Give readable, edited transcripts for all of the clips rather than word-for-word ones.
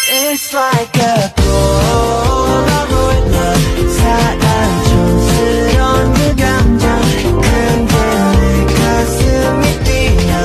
It's like a Polaroid love 사랑 촌스러운 그 감정 근데 내 가슴이 뛰어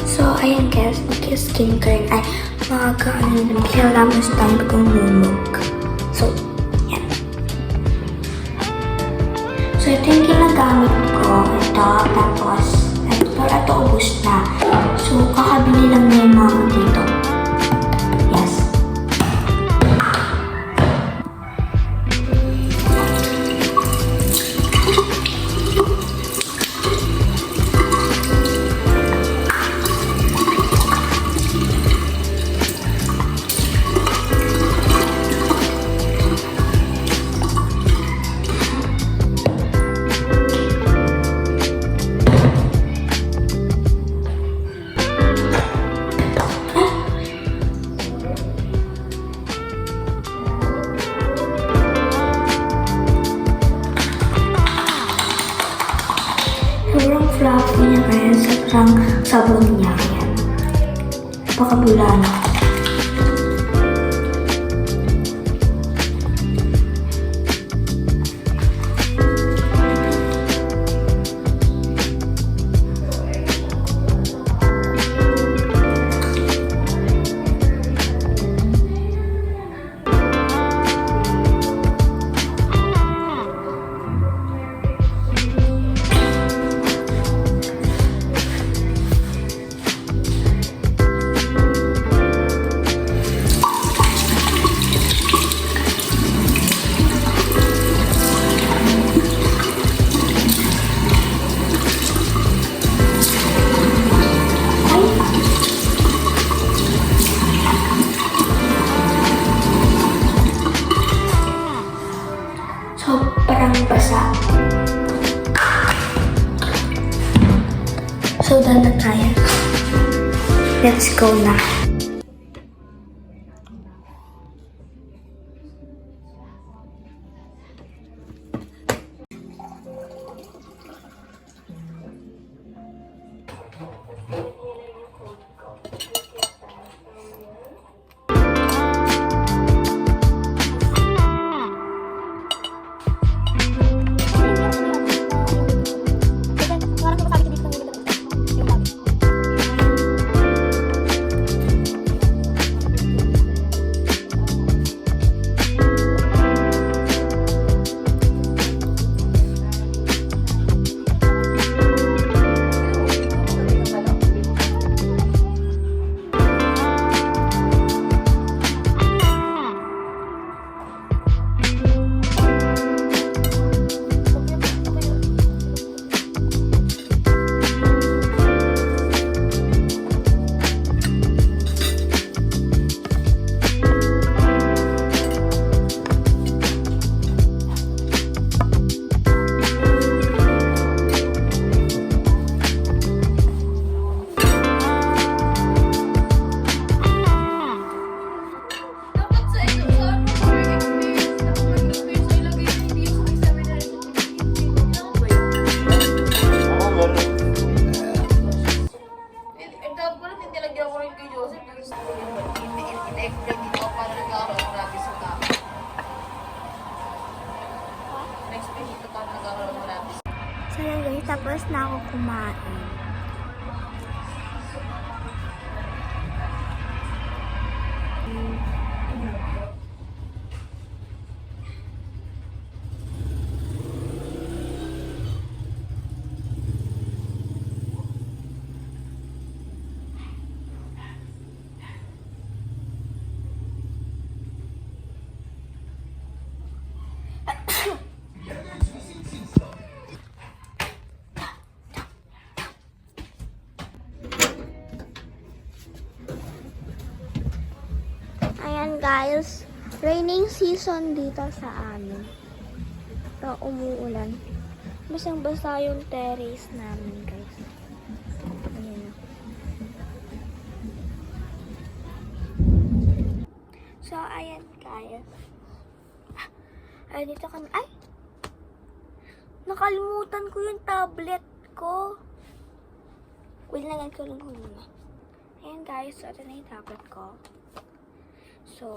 So, ayan guys, mag-skincare ay mag-hilamos tayo gumulog. So, yan. So, ito yung ginagamit ko. Ito, tapos, ito ubos na. So, kakabili lang na yung mga dito. Yes. Sobrang fluffy niya kaya sobrang sabon niya. Yan. Napakabula na. Sobrang basa. So, done na tayo. Let's go na. So yan guys, tapos na ako kumain. guys, raining season dito sa amin. Ito, umuulan. Basang-basa yung terrace namin, guys. Ayan na. So, ayan, guys. Ay, dito kami. Ay! Nakalimutan ko yung tablet ko. Wait, lagyan ko lang muna. Ayan, guys. So, ito na yung tablet ko. So,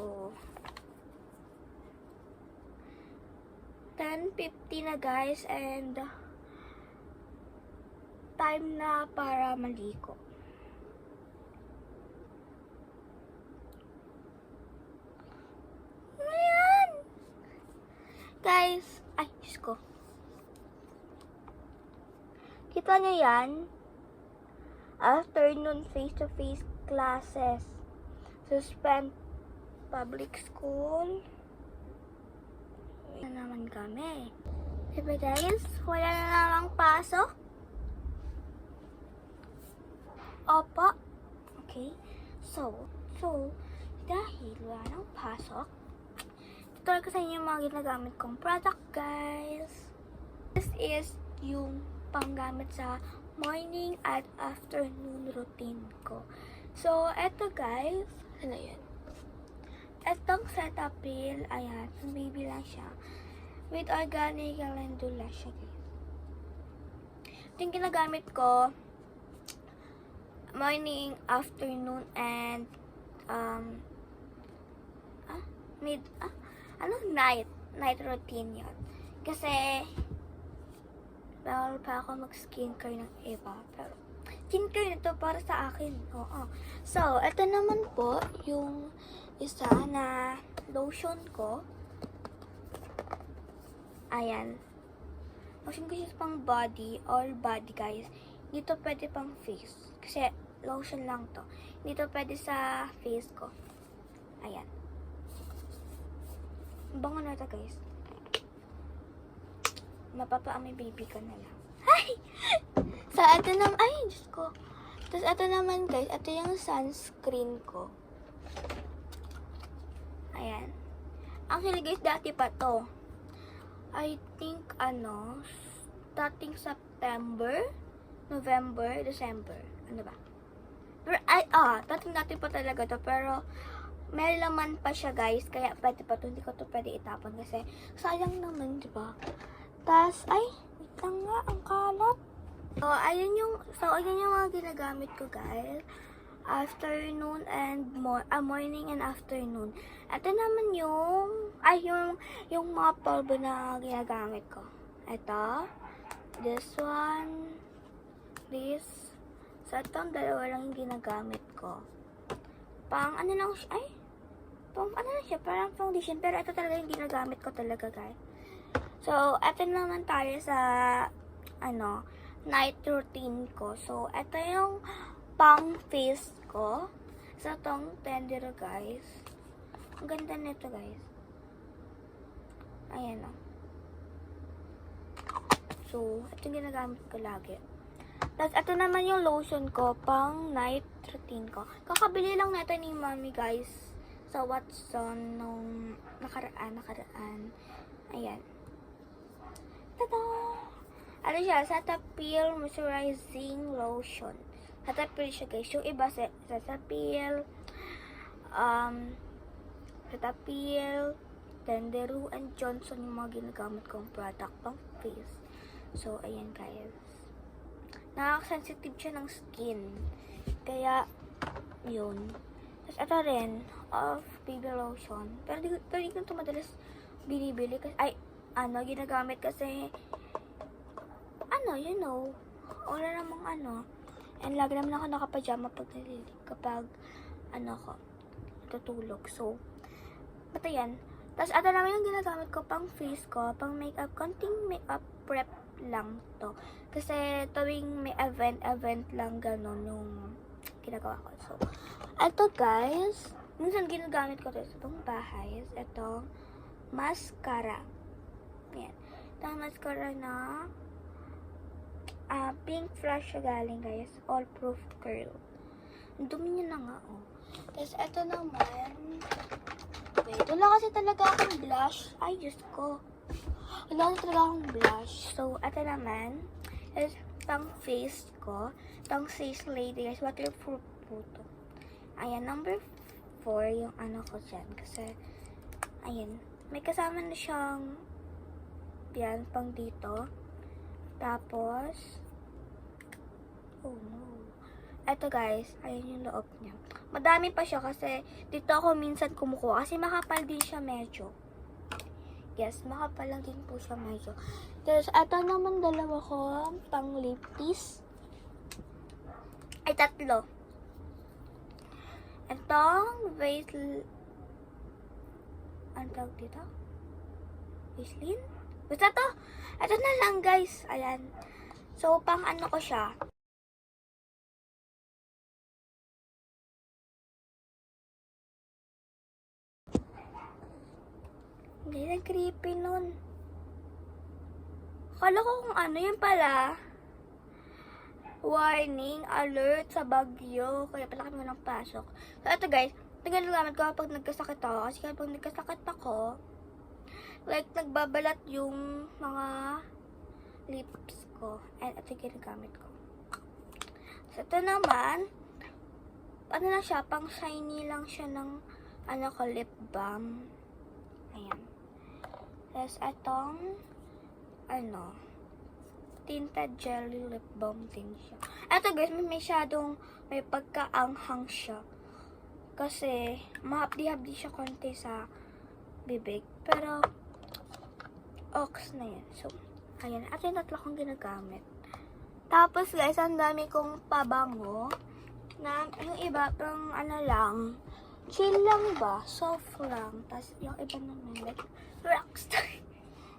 10:50 na, guys. And, time na para maligo. Ayan! Guys, ay, Diyos ko. Kita nyo yan? Afternoon face-to-face classes. Suspend public school. Na naman kami. Diba guys? Wala na namang pasok? Opo. Okay. So, dahil wala nang pasok, tutuloy ko sa inyo yung mga ginagamit kong product, guys. This is yung panggamit sa morning at afternoon routine ko. So, eto guys, ano yan? Etong Cetaphil, ayan, baby lang siya. With organic calendula siya, guys. Ito yung ginagamit ko morning, afternoon, and night routine yun. Kasi bawal pa ako mag-skincare ng iba. Pero skincare nito para sa akin. Oo. So, ito naman po yung isa na lotion ko. Ayan. Lotion ko siya pang body, all body, guys. Dito pwede pang face. Kasi lotion lang to. Dito pwede sa face ko. Ayan. Bango na ito, guys. Mapapaamoy baby ko na lang. Ay! So, ito naman, ay, Diyos ko. Tapos, ito naman, guys, ito yung sunscreen ko. Ayan. Actually, guys, dati pa to. I think, starting September, November, December. Ano ba? Pero, dati pa talaga to. Pero, may laman pa siya, guys. Kaya, pwede pa to. Hindi ko to pwede itapon. Kasi, sayang naman, di ba? Tas, ay, wait lang nga, ang kalat. So, ayan yung mga ginagamit ko, guys. Afternoon and morning and afternoon. Ito naman yung mga polvo na ginagamit ko. Ito, this one, this. So, itong dalawa lang yung ginagamit ko. Pang lang siya, parang foundation. Pero ito talaga yung ginagamit ko talaga, guys. So, ito naman tayo sa, night routine ko. So, ito yung pang face ko. Sa tong tender, guys. Ang ganda nito, guys. Ayan, o. So, ito yung ginagamit ko lagi. Tapos, ito naman yung lotion ko, pang night routine ko. Kakabili lang natin ni Mommy, guys, sa Watson nung nakaraan. Ayan. Tada! Ano siya? Cetaphil Moisturizing Lotion. Cetaphil siya, guys. Yung iba, Cetaphil, Tenderu, and Johnson yung mga ginagamit kong product pang face. So, ayan, guys. Nakaka-sensitive siya ng skin. Kaya, yun. Tapos, ito rin, of baby lotion. Pero di ko ito madalas binibili. Kasi, ginagamit kasi, wala namang and lagi naman ako nakapajama kapag, tutulog. So, basta yan. Tapos, ito naman yung ginagamit ko pang face ko, pang makeup, konting makeup prep lang to. Kasi, tuwing may event lang ganun yung ginagawa ko. So, ito guys, minsan ginagamit ko to sa itong bahay. Ito, mascara. Yan. Ito ang mascara na pink flush siya galing, guys. All proof curl. Ang dumi niya na nga, oh. Tapos, ito naman, wait. Wala kasi talaga akong blush. Ay, Diyos ko. Wala kasi talaga akong blush. So, ito naman is pang face ko. Pang face lady guys. Waterproof po to. Ayan, number 4 yung ano ko dyan. Kasi, ayan. May kasama na siyang yan, pang dito. Tapos, oh no. Eto guys, ayan yung loob niya. Madami pa siya kasi dito ako minsan kumukuha. Kasi makapal din siya medyo. Yes, makapal lang din po siya medyo. Tapos, eto naman dalawa ko pang lip piece. Ay, tatlo. Etong ano tawag dito? Vaseline? Basta to. Ito na lang guys. Ayan. So, pang ano ko siya. Hindi na creepy nun. Akala ko kung ano yun pala. Warning, alert sa bagyo. Kaya pala kami walang pasok. So, ito guys. Ito ginagamit ko kapag nagkasakit ako. Kasi kapag nagkasakit ako, like, nagbabalat yung mga lips ko. And ito ginagamit ko. So, ito naman, ano lang siya, pang shiny lang siya ng, ano ko, lip balm. Ayan. Tapos, itong, ano, tinted jelly lip balm din siya. Ito guys, may masyadong, may pagkaanghang siya. Kasi, mahapdi-hapdi siya konti sa bibig. Pero, ox na yan. So, ayan. At yung tatlo kong ginagamit. Tapos guys, ang dami kong pabango. Na, yung iba, pang ano lang, chill lang ba? Soft lang. Tapos, yung iba naman, like, rockstar.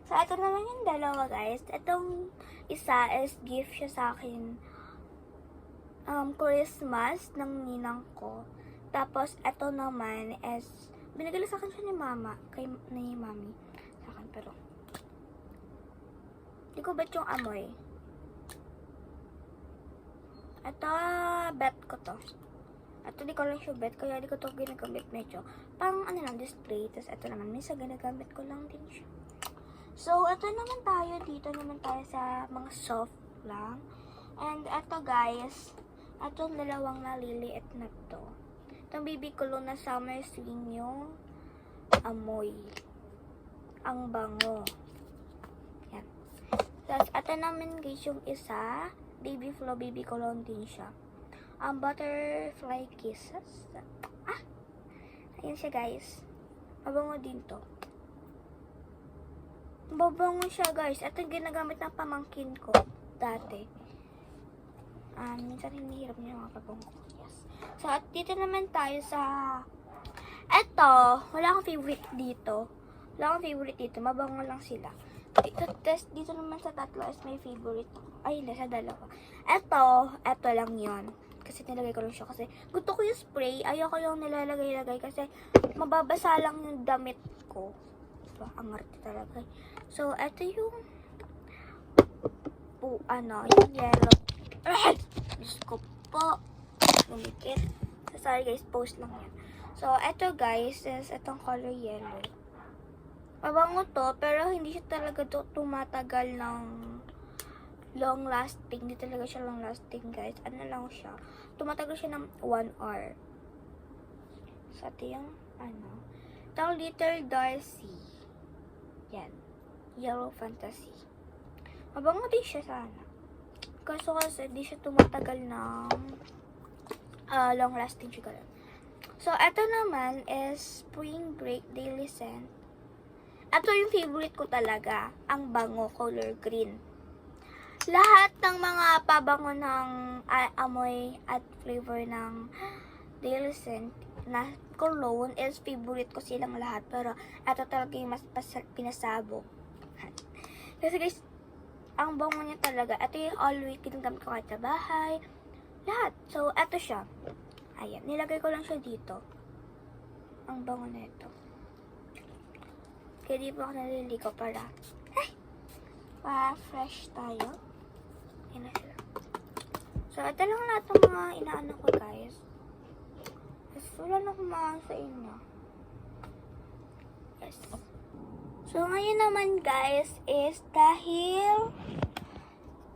So, ito naman yung dalawa guys. Itong isa is gift siya sa akin. Christmas ng ninang ko. Tapos, ito naman is, binigay sa akin siya ni mama. Ni mami. Sa akin, pero, di ko bet yung amoy. Ito, bet ko to. Ito, di ko lang siya bet. Kaya di ko to ginagamit medyo. Pang, ano lang, display. Tapos, ito naman, minsan ginagamit ko lang din siya. So, ito naman tayo. Dito naman tayo sa mga soft lang. And, ito guys, itong dalawang naliliit na to. Itong BB Cologne na Summer Sling yung amoy. Ang bango. Yan. Tapos, ito naman guys yung isa. Baby Flow BB Cologne din siya. Ang Butterfly Kisses. Ah! Ayan siya guys. Mabango din to. Mabango siya guys. Ito yung ginagamit ng pamangkin ko dati. Minsan hinihirap niya mga pabango. Yes. So, at dito naman tayo sa eto, wala akong favorite dito. Wala akong favorite dito. Mabango lang sila. Dito naman sa tatlo is may favorite. Ay, hindi. Sa dalawa. Eto lang yon. Kasi nilagay ko lang siya. Kasi gusto ko yung spray. Ayoko yung nilalagay-lagay. Kasi mababasa lang yung damit ko. So, ang arte talaga. So, eto yung yung yellow. Ay! Diyos ko po. Lumikit. So, sorry guys. Post lang yan. So, eto guys is etong color yellow. Mabango to, pero hindi siya talaga tumatagal ng long lasting. Hindi talaga siya long lasting, guys. Ano lang siya. Tumatagal siya ng 1 hour. So, ito yung, itong Little Darcy. Yan. Yellow Fantasy. Mabango din siya sana. Kaso kasi, hindi siya tumatagal ng long lasting siya. So, ito naman is Spring Break Daily Scent. Ito yung favorite ko talaga, ang bango, color green. Lahat ng mga pabango ng amoy at flavor ng Daily Scent na cologne is favorite ko silang lahat. Pero ito talaga yung mas pinasabog. Kasi guys, ang bango niya talaga. Ito yung always ginagamit ko kahit sa bahay. Lahat. So, ito siya. Ayan, nilagay ko lang siya dito. Ang bango na ito. Kaya di pa ako naliligo para fresh tayo. Ayan na sila. So, ito lang lahat ng mga inaano ko, guys. Tapos, wala na kumahan sa inyo. Yes. So, ngayon naman guys is dahil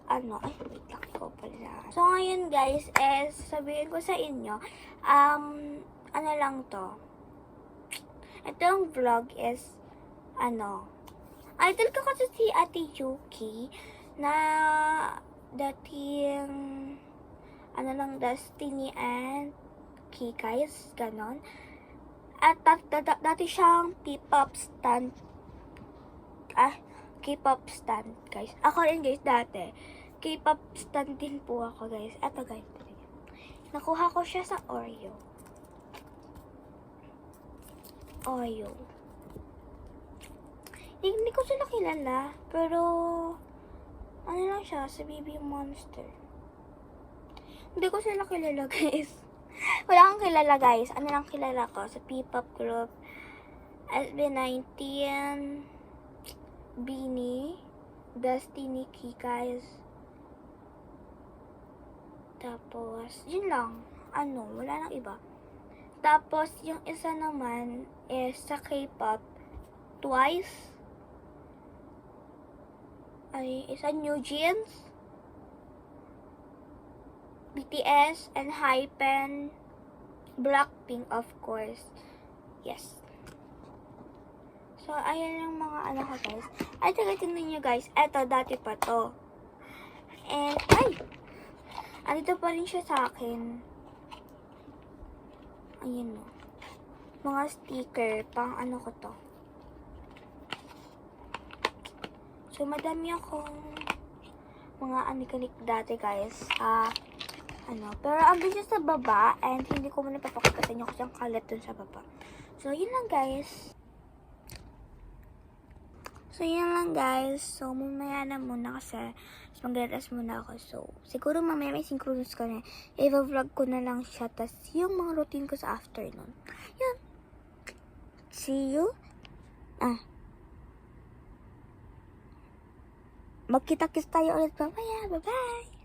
ay, wait lang ko pala. So, ngayon guys is sabihin ko sa inyo, ano lang to. Itong vlog is, idol ko kasi si Ate Yuki na dating, Destiny and Kikais, ganon. At dati siyang K-pop stan, K-pop stan, guys. Ako rin, guys, dati. K-pop stan din po ako, guys. Eto, guys. Nakuha ko siya sa Oreo. Hindi ko sila kilala, pero ano lang siya, sa Baby Monster. Hindi ko sila kilala, guys. Wala akong kilala, guys. Ano lang kilala ko sa P-pop group, SB19, Beanie, Destiny, Kikais. Tapos, yun lang. Wala nang iba. Tapos, yung isa naman is sa K-pop, Twice. Isa New Jeans, BTS, and Hypen, Blackpink, of course. Yes. So, ayan yung mga ko, guys. Ay, tingnan nyo, guys. Eto, dati pa to. And, andito pa rin siya sa akin. Ayan, no. Mga sticker, pang ko to. So, madami akong mga anikanik dati, guys. Pero andun siya sa baba, and hindi ko muna papakita sa inyo kasi ang kalat dun sa baba. So, yun lang, guys. So, mamaya na muna kasi mag-rest muna ako. So, siguro mamaya may synchronous ko na. I-vlog ko na lang siya. Tas, yung mga routine ko sa afternoon. Yan. See you. Magkita-kiss tayo ulit mamaya. Bye-bye.